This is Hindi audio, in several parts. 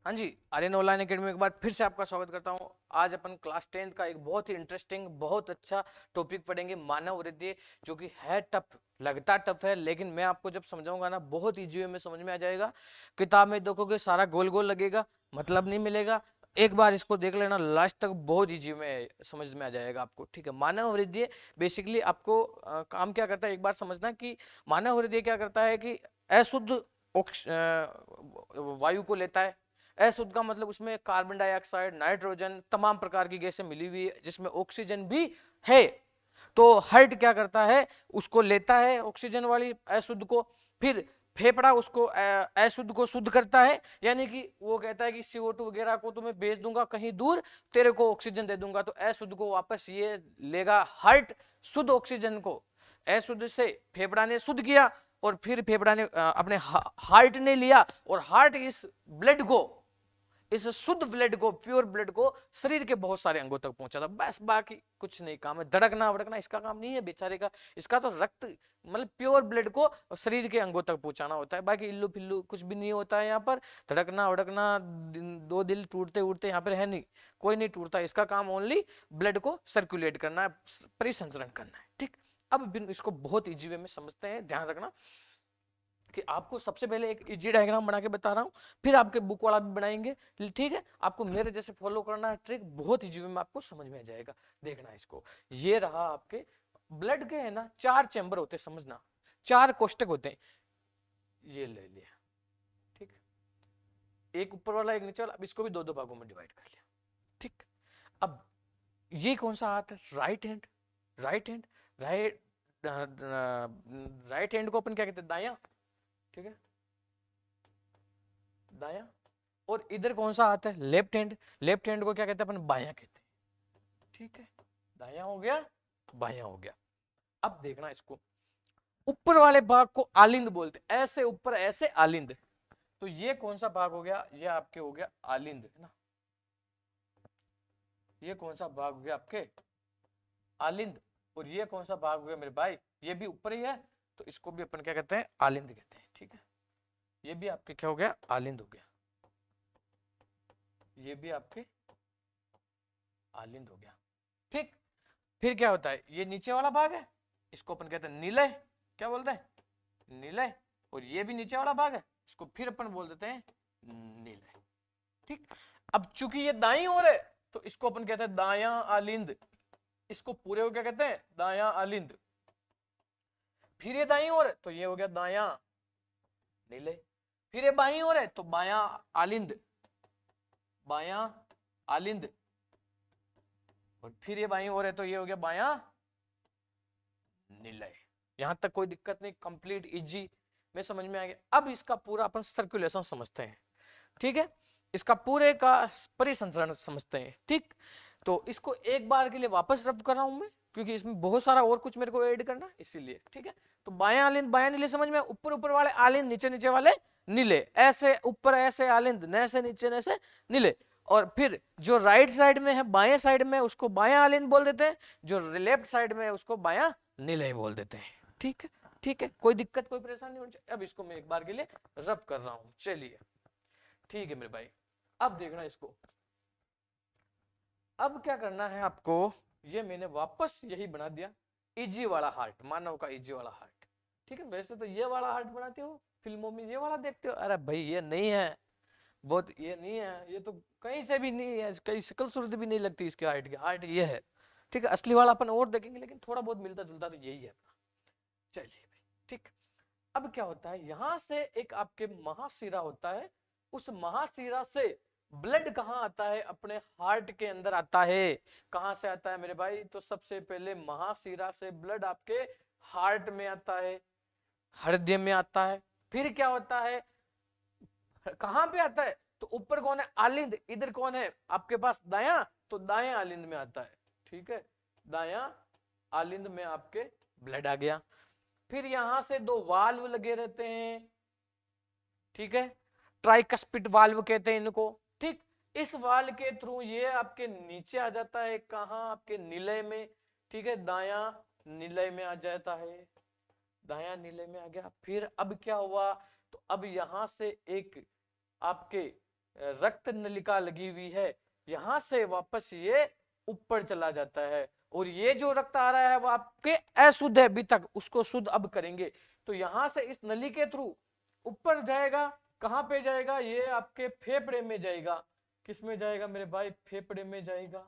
हाँ जी, आर्यन ऑनलाइन अकेडमी में एक बार फिर से आपका स्वागत करता हूँ। आज अपन क्लास 10th का एक बहुत ही इंटरेस्टिंग, बहुत अच्छा टॉपिक पढ़ेंगे, मानव वृद्धि, जो कि है टफ, लगता टफ है, लेकिन मैं आपको जब समझाऊंगा ना बहुत इजी वे में समझ में आ जाएगा। किताब में देखोगे सारा गोल गोल लगेगा, मतलब नहीं मिलेगा। एक बार इसको देख लेना, लास्ट तक बहुत इजी में समझ में आ जाएगा आपको। ठीक है, मानव वृद्धि बेसिकली आपको काम क्या करता है, एक बार समझना कि मानव वृद्धि क्या करता है कि अशुद्ध वायु को लेता है। अशुद्ध का मतलब उसमें कार्बन डाइऑक्साइड, नाइट्रोजन, तमाम प्रकार की गैसें मिली हुई है, जिसमें ऑक्सीजन भी है। तो हार्ट क्या करता है, उसको लेता है ऑक्सीजन वाली अशुद्ध को, फिर फेफड़ा उसको अशुद्ध को शुद्ध करता है, यानी कि वो कहता है कि CO2 वगैरह को तो मैं भेज दूंगा कहीं दूर, तेरे को ऑक्सीजन दे दूंगा। तो अशुद्ध को वापस ये लेगा हार्ट, शुद्ध ऑक्सीजन को अशुद्ध से फेफड़ा ने शुद्ध किया, और फिर फेफड़ा ने अपने हार्ट ने लिया, और हार्ट इस ब्लड को, इस शुद्ध ब्लड को, प्योर ब्लड को शरीर के बहुत सारे अंगों तक पहुंचा था। बस बाकी कुछ नहीं काम है, धड़कना वड़कना इसका काम नहीं है बेचारे का। इसका तो रक्त मतलब प्योर ब्लड को शरीर के अंगों तक पहुंचाना होता है, बाकी इल्लू पिल्लू कुछ भी नहीं होता है यहाँ पर। धड़कना वड़कना, दो दिल टूटते उठते यहाँ पर है नहीं, कोई नहीं टूटता। इसका काम ओनली ब्लड को सर्कुलेट करना है, परिसंचरण करना है। ठीक, अब इसको बहुत इजी वे में समझते हैं। ध्यान रखना कि आपको सबसे पहले एक इजी डायग्राम बना के बता रहा हूं, फिर आपके बुक वाला भी बनाएंगे। ठीक है, आपको मेरे जैसे फॉलो करना है, ट्रिक बहुत इजी में आपको समझ में आ जाएगा। देखना इसको, ये रहा आपके ब्लड के, है ना, 4 चैम्बर होते हैं, समझना 4 कोष्टक होते हैं। ये ले लिया, ठीक, एक ऊपर वाला एक नीचे वाला। अब इसको भी दो दो भागों में डिवाइड कर लिया। ठीक, अब ये कौन सा हाथ है, right hand. Right hand, right right hand को अपन क्या कहते हैं, दाया। ठीक है, दाया। और इधर कौन सा हाथ है, लेफ्ट हैंड। लेफ्ट हैंड को क्या कहते हैं अपन, बायां कहते हैं। ठीक है, दायां हो गया, बायां हो गया। अब देखना इसको, ऊपर वाले भाग को आलिंद बोलते हैं, ऐसे ऊपर ऐसे आलिंद। तो ये कौन सा भाग हो गया, ये आपके हो गया आलिंद, है ना। ये कौन सा भाग हो गया आपके, आलिंद। और ये कौन सा भाग हो गया मेरे भाई, ये भी ऊपर ही है, तो इसको भी अपन क्या कहते हैं, आलिंद कहते हैं। ठीक है, ये भी आपके क्या हो गया, आलिंद हो गया। ये भी आपके आलिंद हो गया। ठीक, फिर क्या होता है, ये नीचे वाला भाग है, इसको अपन कहते हैं निलय। क्या बोलते हैं, निलय। और ये भी नीचे वाला भाग है, इसको फिर अपन बोल देते हैं निलय। ठीक, अब चूंकि ये दाई ओर है, तो इसको अपन कहते हैं दाया आलिंद। इसको पूरे को क्या कहते हैं, दाया आलिंद। फिर ये दाई ओर है, तो ये हो गया दाया निलय। फिर ये बाई ओर है, तो बाया आलिंद, बाया आलिंद। और फिर ये बाई ओर है, तो ये हो गया बाया निलय। यहां तक कोई दिक्कत नहीं, कंप्लीट इजी में समझ में आ गया। अब इसका पूरा अपन सर्कुलेशन समझते हैं। ठीक है, इसका पूरे का परिसंचरण समझते हैं। ठीक, तो इसको एक बार के लिए वापस रब कर रहा हूं मैं, क्योंकि इसमें बहुत सारा और कुछ मेरे को ऐड करना है, इसीलिए। ठीक है, तो बायां आलिंद बायां नीले समझ में, ऊपर ऊपर वाले आलिंद, नीचे नीचे वाले नीले, ऐसे ऊपर ऐसे आलिंद, नैसे नीचे नैसे नीले। और फिर जो राइट साइड में है, बाएं साइड में, उसको बायां आलिंद बोल देते हैं, जो लेफ्ट साइड में है उसको बायां नीले बोल देते हैं। ठीक है, ठीक है, कोई दिक्कत कोई परेशानी नहीं होनी चाहिए। अब इसको मैं एक बार के लिए रब कर रहा हूं, चलिए। ठीक है मेरे भाई, अब देखना इसको। अब क्या करना है आपको, ये मैंने वापस यही बना दिया, इजी वाला हार्ट, मानव का इजी वाला हार्ट। ठीक है, वैसे तो ये वाला हार्ट बनाते हो फिल्मों में, ये वाला देखते हो, अरे भाई ये नहीं है, बहुत ये नहीं है, ये तो कहीं से भी नहीं है, कहीं शकल सूरत भी नहीं लगती इसके हार्ट की। हार्ट ये है। ठीक है, असली वाला अपन और देखेंगे, लेकिन थोड़ा बहुत मिलता जुलता तो यही है। चलिए भाई, ठीक। अब क्या होता है, यहां से एक आपके महाशिरा होता है, उस महाशिरा से ब्लड कहां आता है, अपने हार्ट के अंदर आता है। कहां से आता है मेरे भाई, तो सबसे पहले महाशिरा से ब्लड आपके हार्ट में आता है, हृदय में आता है। फिर क्या होता है, कहां पे आता है, तो ऊपर कौन है, आलिंद, इधर कौन है आपके पास, दाया, तो दाया आलिंद में आता है। ठीक है, दाया आलिंद में आपके ब्लड आ गया। फिर यहां से दो वाल्व लगे रहते हैं। ठीक है, ट्राइकस्पिड वाल्व कहते हैं इनको। ठीक, इस वाल्व के थ्रू ये आपके नीचे आ जाता है, कहां, आपके निलय में। ठीक है, दाया निलय में आ जाता है, दाया निलय में आ गया। फिर अब क्या हुआ, तो अब यहां से एक आपके रक्त नलिका लगी हुई है, यहां से वापस ये ऊपर चला जाता है। और ये जो रक्त आ रहा है वो आपके अशुद्ध है अभी तक, उसको शुद्ध अब करेंगे। तो यहां से इस नली के थ्रू ऊपर जाएगा, कहां पे जाएगा, ये आपके फेफड़े में जाएगा। किस में जाएगा मेरे भाई, फेफड़े में जाएगा।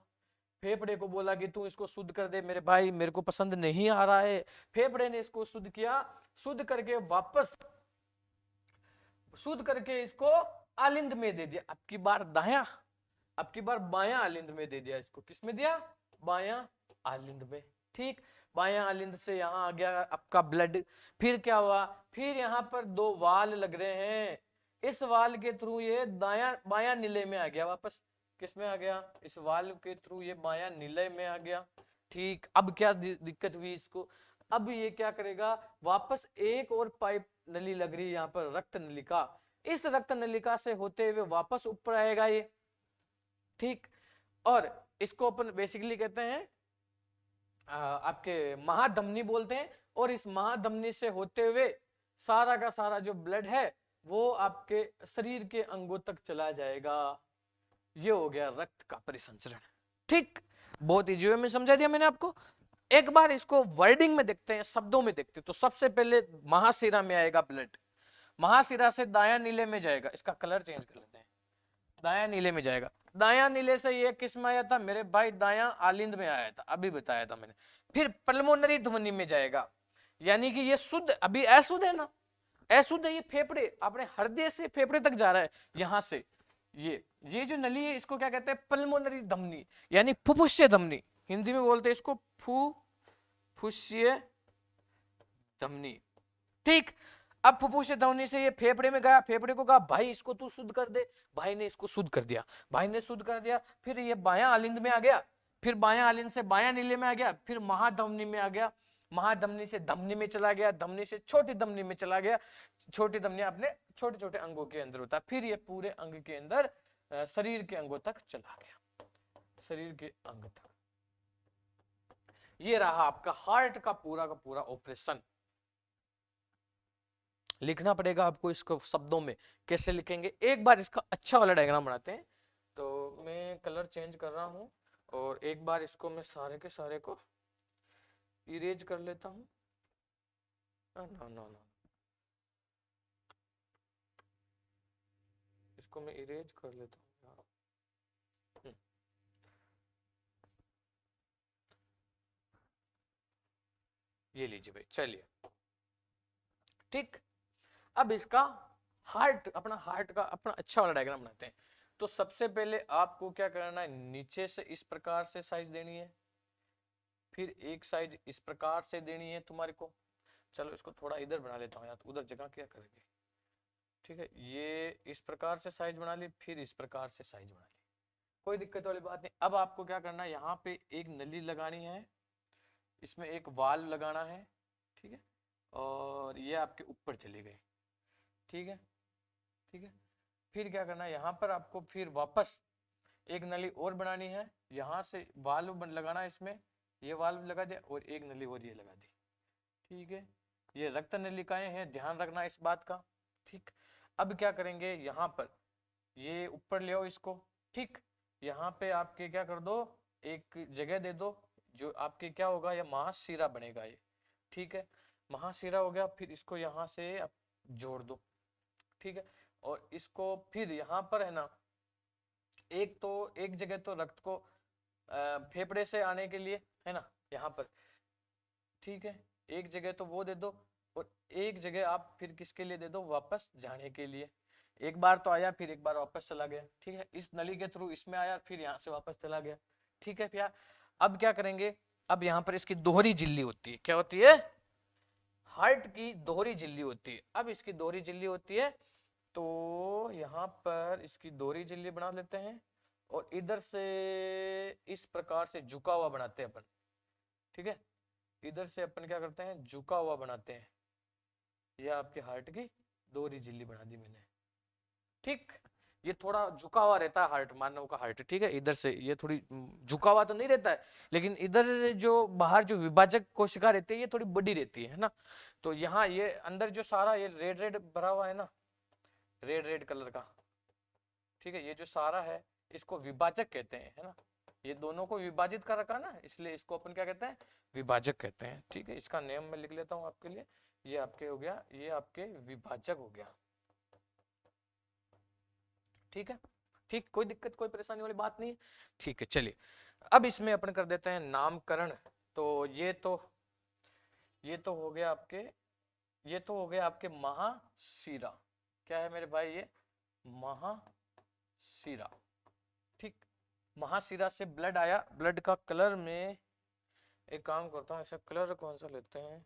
फेफड़े को बोला कि तू इसको शुद्ध कर दे मेरे भाई, मेरे को पसंद नहीं आ रहा है। फेफड़े ने इसको शुद्ध किया, शुद्ध करके वापस शुद्ध करके इसको आलिंद में दे दिया। अब की बार दाया, अब की बार बायां आलिंद में दे दिया इसको। किस में दिया, बायां आलिंद में। ठीक, बायां आलिंद से यहां आ गया आपका ब्लड। फिर क्या हुआ, फिर यहां पर दो वाल लग रहे हैं, इस वाल के थ्रू ये दाया बायां नीले में आ गया वापस। किस में आ गया, इस वाल के थ्रू ये बायां नीले में आ गया। ठीक, अब क्या दिक्कत हुई इसको, अब ये क्या करेगा, वापस एक और पाइप नली लग रही है यहाँ पर, रक्त नलिका। इस रक्त नलिका से होते हुए वापस ऊपर आएगा ये। ठीक, और इसको अपन बेसिकली कहते हैं आपके महाधमनी बोलते हैं। और इस महाधमनी से होते हुए सारा का सारा जो ब्लड है वो आपके शरीर के अंगों तक चला जाएगा। ये हो गया रक्त का परिसंचरण। ठीक, बहुत इजी वे में समझा दिया मैंने आपको। एक बार इसको वर्डिंग में देखते हैं, शब्दों में देखते हैं। तो सबसे पहले महाशिरा में आएगा ब्लड, महाशिरा से दाया नीले में जाएगा। इसका कलर चेंज कर लेते हैं, दाया नीले में जाएगा। दाया नीले से ये किस में आया था मेरे भाई, दाया आलिंद में आया था, अभी बताया था मैंने। फिर पल्मोनरी ध्वनि में जाएगा, यानी कि ये शुद्ध, अभी अशुद्ध है ना, अशुद्ध है ये फेफड़े, अपने हृदय से फेफड़े तक जा रहा है। यहां से ये जो नली है इसको क्या कहते हैं, पल्मोनरी धमनी, यानी फुफ्फुसीय धमनी। हिंदी में बोलते हैं इसको फुफ्फुसीय धमनी। ठीक, अब फुफ्फुसीय धमनी से ये फेफड़े में गया, फेफड़े को कहा भाई इसको तू शुद्ध कर दे। भाई ने इसको शुद्ध कर दिया, भाई ने शुद्ध कर दिया। फिर ये बायां आलिंद में आ गया, फिर बायां आलिंद से बायां नीले में आ गया, फिर महाधमनी में आ गया, महाधमनी से धमनी में चला गया, धमनी से छोटी धमनी में चला गया। छोटी धमनी अपने छोटे छोटे अंगों के अंदर होता है। फिर ये पूरे अंग के अंदर शरीर के अंगों तक चला गया, शरीर के अंग तक। ये रहा आपका हार्ट का पूरा ऑपरेशन। लिखना पड़ेगा आपको इसको शब्दों में, कैसे लिखेंगे एक बार इसका अच्छा वाला डायग्राम बनाते हैं। तो मैं कलर चेंज कर रहा हूं और एक बार इसको मैं सारे के सारे को इरेज कर लेता हूं। नो नो नो, इसको मैं इरेज कर लेता हूँ। ये लीजिए भाई, चलिए। ठीक, अब इसका हार्ट, अपना हार्ट का अपना अच्छा वाला डायग्राम बनाते हैं। तो सबसे पहले आपको क्या करना है, नीचे से इस प्रकार से साइज देनी है, फिर एक साइज इस प्रकार से देनी है तुम्हारे को। चलो इसको थोड़ा इधर बना लेता हूँ यार, उधर जगह क्या करेंगे। ठीक है, ये इस प्रकार से साइज बना ली, फिर इस प्रकार से साइज बना ली, कोई दिक्कत वाली बात नहीं। अब आपको क्या करना है, यहाँ पे एक नली लगानी है, इसमें एक वाल्व लगाना है। ठीक है, और ये आपके ऊपर चली गई। ठीक है, ठीक है, फिर क्या करना है, यहाँ पर आपको फिर वापस एक नली और बनानी है, यहाँ से वाल्व लगाना है, इसमें ये वाल्व लगा दिया और एक नली और ये लगा दी। ठीक है, ये रक्त नलिकाएं हैं, ध्यान रखना इस बात का। ठीक, अब क्या करेंगे, यहाँ पर ये ऊपर ले आओ इसको। ठीक, यहाँ पे आपके क्या कर दो, एक जगह दे दो, जो आपके क्या होगा, ये महाशिरा बनेगा ये। ठीक है, महाशिरा हो गया, फिर इसको यहाँ से आप जोड़ दो। ठीक है, और इसको फिर यहाँ पर है ना, एक तो एक जगह तो रक्त को फेफड़े से आने के लिए है ना यहाँ पर। ठीक है, एक जगह तो वो दे दो, और एक जगह आप फिर किसके लिए दे दो, वापस जाने के लिए। एक बार तो आया, फिर एक बार वापस चला गया। ठीक है, इस नली के थ्रू इसमें आया, फिर यहाँ से वापस चला गया। ठीक है प्यार, अब क्या करेंगे, अब यहाँ पर इसकी दोहरी झिल्ली होती है, क्या होती है, हार्ट की दोहरी झिल्ली होती है। अब इसकी दोहरी झिल्ली होती है, तो यहाँ पर इसकी दोहरी झिल्ली बना लेते हैं, और इधर से इस प्रकार से झुका हुआ बनाते हैं अपन। ठीक है, इधर से अपन क्या करते हैं, झुका हुआ बनाते हैं। यह आपके हार्ट की दोहरी झिल्ली बना दी मैंने। ठीक, ये थोड़ा झुका हुआ रहता है हार्ट, मानव का हार्ट। ठीक है, इधर से ये थोड़ी झुका हुआ तो नहीं रहता है, लेकिन इधर जो बाहर जो विभाजक कोशिका रहती है ये थोड़ी बड़ी रहती है ना। तो यहाँ ये अंदर जो सारा ये रेड रेड भरा हुआ है ना, रेड रेड कलर का। ठीक है, ये जो सारा है इसको विभाजक कहते हैं, है ना, ये दोनों को विभाजित कर रखा ना, इसलिए इसको अपन क्या कहते हैं, विभाजक कहते हैं। ठीक है, इसका नियम मैं लिख लेता हूं आपके लिए, ये आपके हो गया, ये आपके विभाजक हो गया। ठीक है, ठीक, कोई दिक्कत कोई परेशानी वाली बात नहीं है। ठीक है, चलिए अब इसमें अपन कर देते हैं नामकरण। तो ये तो हो गया आपके, ये तो हो गया आपके महाशिरा। क्या है मेरे भाई, ये महाशिरा। ठीक, महाशिरा से ब्लड आया, ब्लड का कलर में एक काम करता हूँ, ऐसा कलर कौन सा लेते हैं,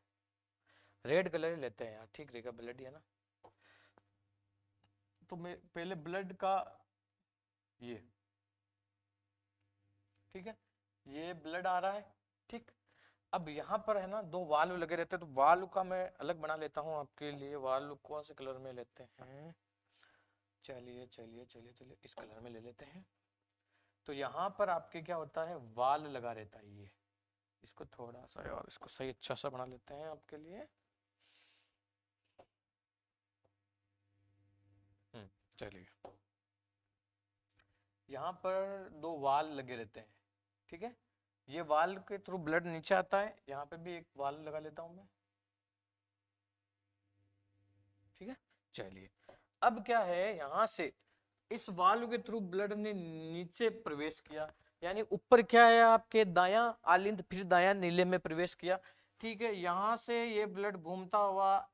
रेड कलर ही लेते हैं यार, ठीक रहेगा, ब्लड ही है ना। तो मैं पहले ब्लड का ये, ठीक है, ये ब्लड आ रहा है। ठीक, अब यहाँ पर है ना दो वाल्व लगे रहते हैं, तो वाल्व का मैं अलग बना लेता हूँ आपके लिए। वाल्व कौन से कलर में लेते हैं, चलिए चलिए चलिए चलिए इस कलर में ले लेते हैं। तो यहाँ पर आपके क्या होता है, वाल्व लगा रहता है ये, इसको थोड़ा सा और इसको सही अच्छा सा बना लेते हैं आपके लिए। चलिए, यहाँ पर दो वाल्व लगे रहते हैं, ठीक है, ये वाल्व के थ्रू ब्लड नीचे आता है, यहाँ पे भी एक वाल्व लगा लेता हूं मैं। ठीक है, चलिए अब क्या है, यहां से इस वाल्व के थ्रू ब्लड ने नीचे प्रवेश किया, यानी ऊपर क्या है आपके दायां आलिंद, फिर दायां नीले में प्रवेश किया। ठीक है, यहां से ये ब्लड घूमता हुआ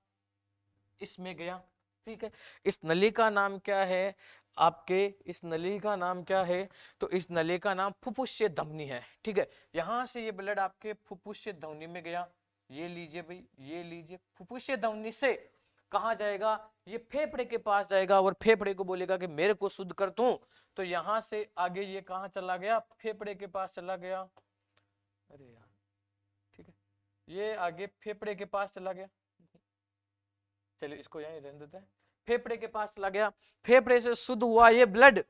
इसमें गया। ठीक है, इस नली का नाम क्या है आपके, इस नली का नाम क्या है, तो इस नली का नाम फुफ्फुसीय धमनी है। ठीक है, यहां से ये ब्लड आपके फुफ्फुसीय धमनी में गया, ये लीजिए भाई, ये लीजिए, फुफ्फुसीय धमनी से कहा जाएगा, ये फेफड़े के पास जाएगा और फेफड़े को बोलेगा कि मेरे को शुद्ध कर तू। तो यहां से आगे ये कहां चला गया, फेफड़े के पास चला गया। अरे यार, ठीक है, ये आगे फेफड़े के पास चला गया, चलिए इसको यहीं रहने देते हैं, फेफड़े के पास चला गया, फेफड़े से शुद्ध हुआ ये ब्लड,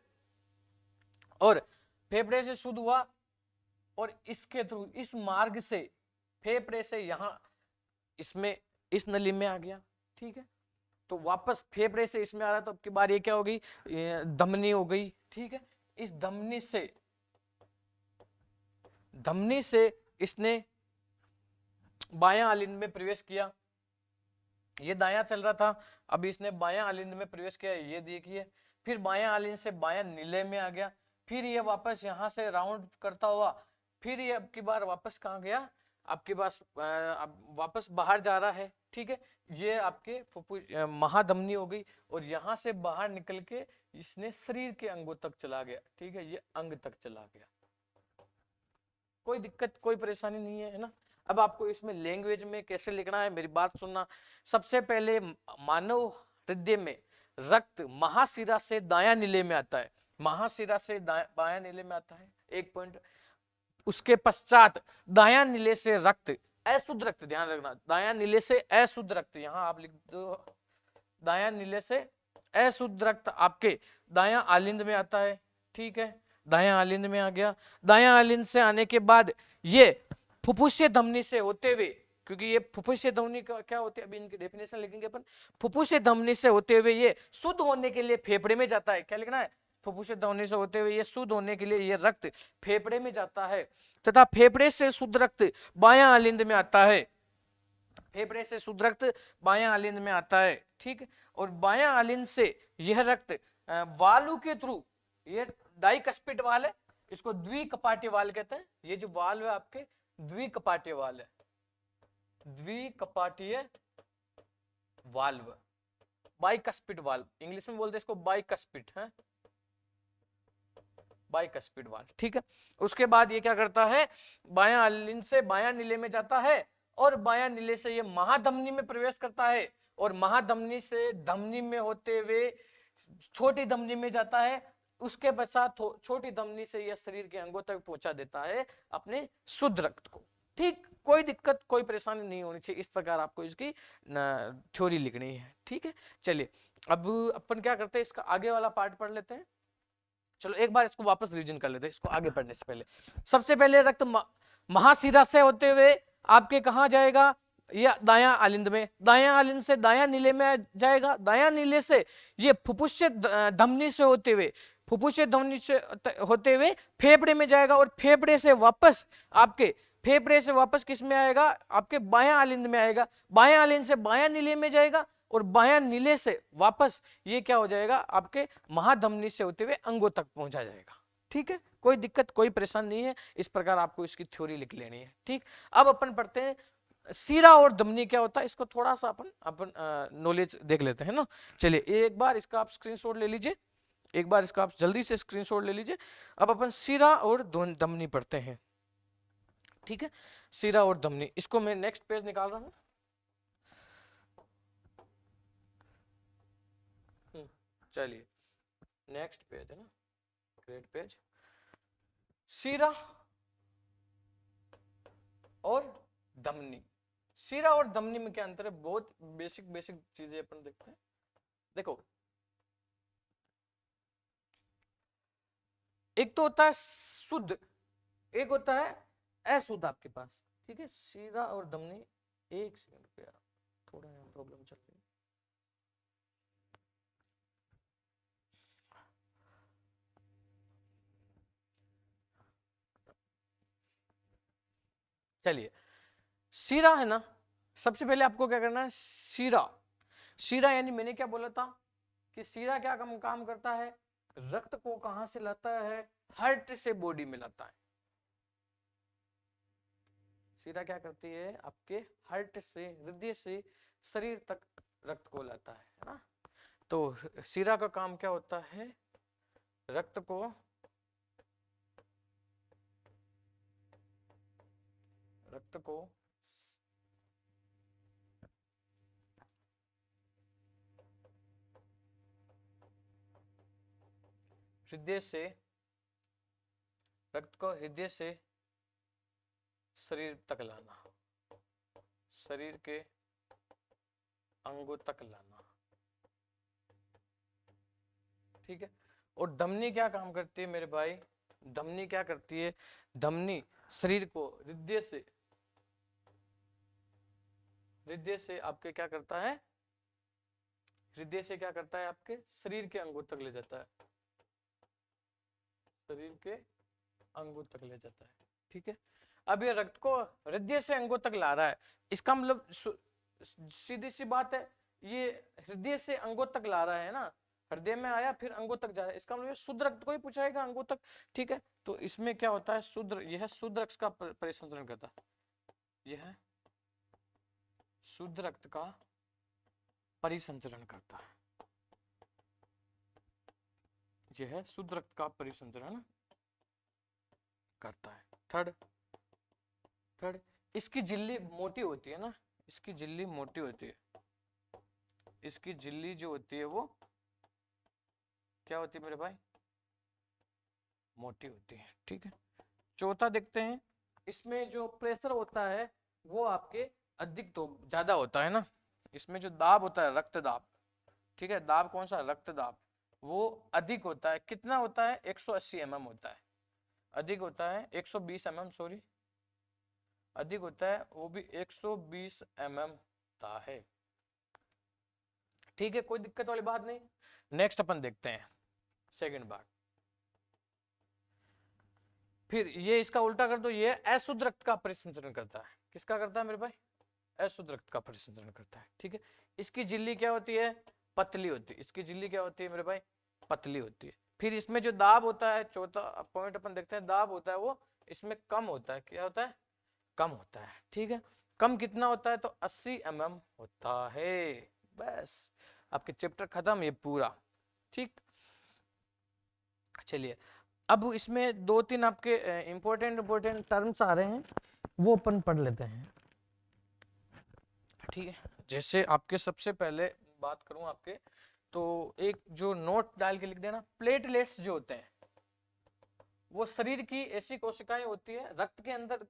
और फेफड़े से शुद्ध हुआ और इसके थ्रू इस मार्ग से फेफड़े से यहां इसमें इस नली में आ गया। ठीक है, तो वापस फेफड़े से इसमें आ रहा है, तो अब की बार ये क्या हो गई, धमनी हो गई। ठीक है, इस धमनी से इसने बायां आलिंद में प्रवेश किया, ये दायां चल रहा था, अब इसने बायां आलिंद में प्रवेश किया, ये देखिए, फिर बायां आलिंद से बायां नीले में आ गया, फिर ये वापस यहां से राउंड करता हुआ, फिर ये अब की बार वापस कहां गया, आपके पास वापस बाहर जा रहा है। ठीक है, ये आपके महाधमनी हो गई, और यहां से बाहर निकल के इसने शरीर के अंगों तक चला गया। ठीक है, ये अंग तक चला गया, कोई दिक्कत कोई परेशानी नहीं है ना। अब आपको इसमें लैंग्वेज में कैसे लिखना है, मेरी बात सुनना। सबसे पहले मानव हृदय में रक्त महाशिरा से दायां नीले में आता है, महाशिरा से बायां नीले में आता है, एक पॉइंट। उसके पश्चात दायां नीले से रक्त, अशुद्ध रक्त, ध्यान रखना, दायां नीले से अशुद्ध रक्त, यहां आप लिख दो, दायां नीले से अशुद्ध रक्त आपके दायां आलिंद में आता है। ठीक है, दायां आलिंद में आ गया, दायां आलिंद से आने के बाद ये फुफ्फुसीय धमनी से होते हुए, क्योंकि ये फुफ्फुसीय धमनी का क्या होती है, अभी इनकी डेफिनेशन लिखेंगे अपन, फुफ्फुसीय धमनी से होते हुए ये शुद्ध होने के लिए फेफड़े में जाता है। क्या लिखना है, फुफ्फुसीय धमनी से होते हुए ये शुद्ध होने के लिए ये रक्त फेफड़े में जाता है, तथा फेफड़े से शुद्ध रक्त बायां आलिंद में आता है, फेफड़े से शुद्ध रक्त बायां आलिंद में आता है। ठीक, और बायां आलिंद से यह रक्त वाल्व के थ्रू, ये डाइकस्पिड वाल है, इसको द्विकपाटीय वाल कहते हैं, ये जो वाल्व है आपके द्विकपाटीय वाल है, द्विकपाटीय वाल्व, बाइकस्पिड वाल्व, इंग्लिश में बोलते हैं इसको बाइकस्पिड है, बाइकस्पिड वाल्व। ठीक है, उसके बाद ये क्या करता है, बायां आलिंद से बायां नीले में जाता है, और बायां नीले से ये महाधमनी में प्रवेश करता है, और महाधमनी से धमनी में होते हुए छोटी धमनी में जाता है, उसके पश्चात छोटी धमनी से यह शरीर के अंगों तक पहुंचा देता है अपने शुद्ध रक्त को। ठीक, कोई दिक्कत कोई परेशानी नहीं होनी चाहिए, इस प्रकार आपको इसकी थ्योरी लिखनी है। ठीक है, चलिए अब अपन क्या करते हैं, इसका आगे वाला पार्ट पढ़ लेते हैं। चलो एक बार इसको वापस रिवीजन कर लेते हैं, इसको आगे पढ़ने से पहले। सबसे पहले रक्त महाशिरा से होते हुए आपके कहां जाएगा, ये दायां आलिंद में, दायां आलिंद से दायां नीले में जाएगा, दायां नीले से ये फुफ्फुसीय धमनी से होते हुए फुफ्फुसीय ध्वनि से होते हुए फेफड़े में जाएगा और फेफड़े से वापस आपके फेफड़े से वापस किस में आएगा, आपके बायां आलिंद में आएगा, बायां आलिंद से बायां नीले में जाएगा और बायां नीले से वापस ये क्या हो जाएगा, आपके महाधमनी से होते हुए अंगों तक पहुंचा जाएगा। ठीक है, कोई दिक्कत कोई परेशान नहीं है, इस प्रकार आपको इसकी थ्योरी लिख लेनी है। ठीक, अब अपन पढ़ते हैं सीरा और धमनी क्या होता है, इसको थोड़ा सा अपन नॉलेज देख लेते हैं ना। चलिए एक बार इसका आप स्क्रीनशॉट ले लीजिए, एक बार इसका आप जल्दी से स्क्रीनशॉट ले लीजिए। अब अपन सीरा और धमनी पढ़ते हैं। ठीक है, सीरा और धमनी, इसको मैं नेक्स्ट पेज निकाल रहा हूं। चलिए नेक्स्ट पेज है ना, ग्रेट पेज। सीरा और धमनी, सीरा और धमनी में क्या अंतर है, बहुत बेसिक बेसिक चीजें अपन देखते हैं। देखो एक तो होता है शुद्ध, एक होता है अशुद्ध आपके पास। ठीक है, सीरा और धमनी, एक सेकंड पे थोड़ा यहाँ प्रॉब्लम चल रही है। चलिए सीरा है ना, सबसे पहले आपको क्या करना है, सीरा, सीरा यानी मैंने क्या बोला था कि सीरा क्या काम करता है, रक्त को कहां से लाता है, हार्ट से बॉडी में लाता है। सीरा क्या करती है, आपके हार्ट से, हृदय से शरीर तक रक्त को लाता है ना। तो सीरा का काम क्या होता है, रक्त को हृदय से, रक्त को हृदय से शरीर तक लाना, शरीर के अंगों तक लाना। ठीक है, और धमनी क्या काम करती है मेरे भाई, धमनी क्या करती है, धमनी शरीर को हृदय से आपके क्या करता है, हृदय से क्या करता है, आपके शरीर के अंगों तक ले जाता है, शरीर के अंगों तक ले जाता है। ठीक है, अब ये रक्त को हृदय से अंगों तक ला रहा है, इसका मतलब सीधी सी बात है, ये हृदय से अंगों तक ला रहा है ना, हृदय में आया फिर अंगों तक जा रहा है, इसका मतलब शुद्ध रक्त को ही पूछाएगा अंगों तक। ठीक है, तो इसमें क्या होता है, शुद्ध, यह शुद्ध रक्त का परिसंचरण करता है, यह शुद्ध रक्त का परिसंचरण करता है, यह शुद्ध रक्त का परिसंचरण करता है। थर्ड इसकी झिल्ली मोटी होती है ना, इसकी झिल्ली मोटी होती है, इसकी झिल्ली जो होती है वो क्या होती है मेरे भाई, मोटी होती है। ठीक है, चौथा देखते हैं, इसमें जो प्रेशर होता है वो आपके अधिक तो ज्यादा होता है ना, इसमें जो दाब होता है, रक्त दाब, ठीक है, दाब कौन सा, रक्त दाब, वो अधिक होता है। कितना होता है, 180 mm होता है, अधिक होता है 120 mm, सॉरी अधिक होता है, वो भी 120 mm होता है। ठीक है, कोई दिक्कत वाली बात नहीं। नेक्स्ट अपन देखते हैं सेकंड पार्ट। फिर ये इसका उल्टा कर दो, ये अशुद्ध रक्त का परिसंचरण करता है, किसका करता है मेरे भाई, अशुद्ध रक्त का परिसंचरण करता है। ठीक है, इसकी झिल्ली क्या होती है, पतली होती है, इसकी झिल्ली क्या होती है मेरे भाई, पतली होती है। फिर इसमें जो दाब होता है, चौथा पॉइंट अपन देखते हैं, दाब होता है वो इसमें कम होता है, क्या होता है, कम होता है। ठीक है, कम कितना होता है, तो 80 mm होता है। बस आपके चैप्टर खत्म, ये पूरा। ठीक, चलिए अब इसमें 2-3 आपके इंपॉर्टेंट टर्म्स आ रहे हैं, वो अपन पढ़ लेते हैं। ठीक है, जैसे आपके सबसे पहले बात करूं आपके, तो एक जो नोट डाल के लिख देना, प्लेटलेट्स जो होते हैं वो शरीर की ऐसी कोशिकाएं होती है, रक्त के अंदर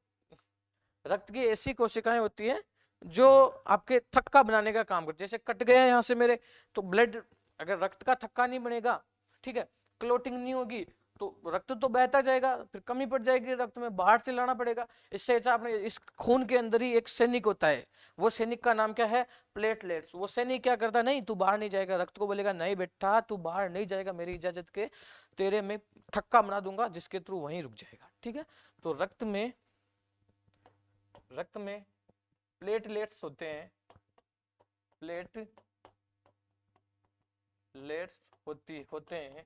रक्त की ऐसी कोशिकाएं होती है जो आपके थक्का बनाने का काम करती है। जैसे कट गया यहाँ से मेरे, तो ब्लड, अगर रक्त का थक्का नहीं बनेगा, ठीक है, क्लोटिंग नहीं होगी, तो रक्त तो बहता जाएगा, फिर कमी पड़ जाएगी, रक्त में बाहर से लाना पड़ेगा। इससे अच्छा आपने, इस खून के अंदर ही एक सैनिक होता है, वो सैनिक का नाम क्या है, प्लेटलेट्स। वो सैनिक क्या करता है, नहीं तू बाहर नहीं जाएगा, रक्त को बोलेगा नहीं बेटा तू बाहर नहीं जाएगा मेरी इजाजत के तेरे में थक्का बना दूंगा जिसके थ्रू वहीं रुक जाएगा। ठीक है, तो रक्त में प्लेटलेट्स होते हैं, प्लेटलेट्स होते हैं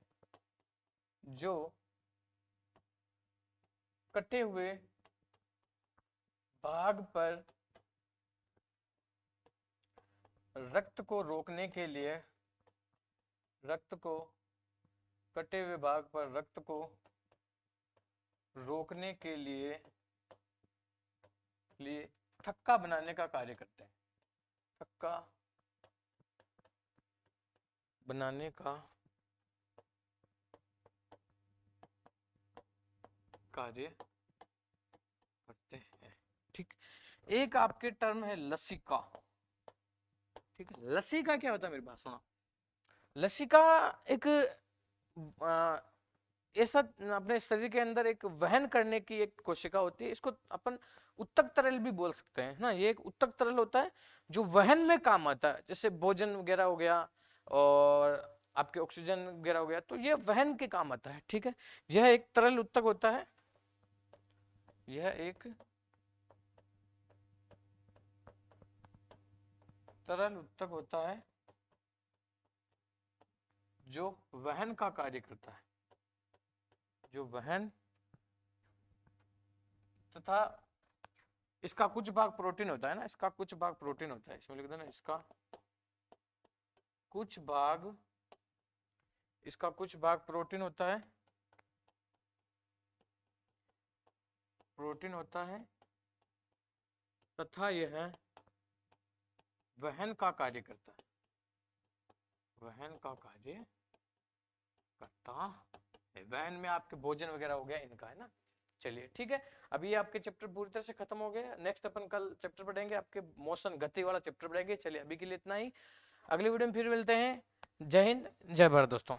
जो कटे हुए भाग पर रक्त को रोकने के लिए, कटे हुए भाग पर रक्त को रोकने के लिए थक्का बनाने का कार्य करते हैं, थक्का बनाने का कार्य करते हैं। ठीक, एक आपके टर्म है लसिका। ठीक है, लसिका क्या होता है, मेरी बात सुनो। लसिका एक ऐसा अपने शरीर के अंदर एक वहन करने की एक कोशिका होती है, इसको अपन उत्तक तरल भी बोल सकते हैं ना। ये एक उत्तक तरल होता है जो वहन में काम आता है, जैसे भोजन वगैरह हो गया और आपके ऑक्सीजन वगैरह हो गया, तो ये वहन के काम आता है। ठीक है, यह एक तरल उत्तक होता है, यह एक तरल उत्तक होता है जो वहन का कार्य करता है, जो वहन तथा इसका कुछ भाग प्रोटीन होता है ना, इसका कुछ भाग प्रोटीन होता है, इसमें लिख दो ना, इसका कुछ भाग प्रोटीन होता है, तथा यह वहन का कार्य करता है, वहन का कार्य करता है। वहन में आपके भोजन वगैरह हो गया, इनका है ना। चलिए ठीक है, अभी आपके चैप्टर पूरी तरह से खत्म हो गए। नेक्स्ट अपन कल चैप्टर पढ़ेंगे, आपके मोशन गति वाला चैप्टर पढ़ेंगे। चलिए अभी के लिए इतना ही, अगली वीडियो में फिर मिलते हैं। जय हिंद, जय भारत दोस्तों।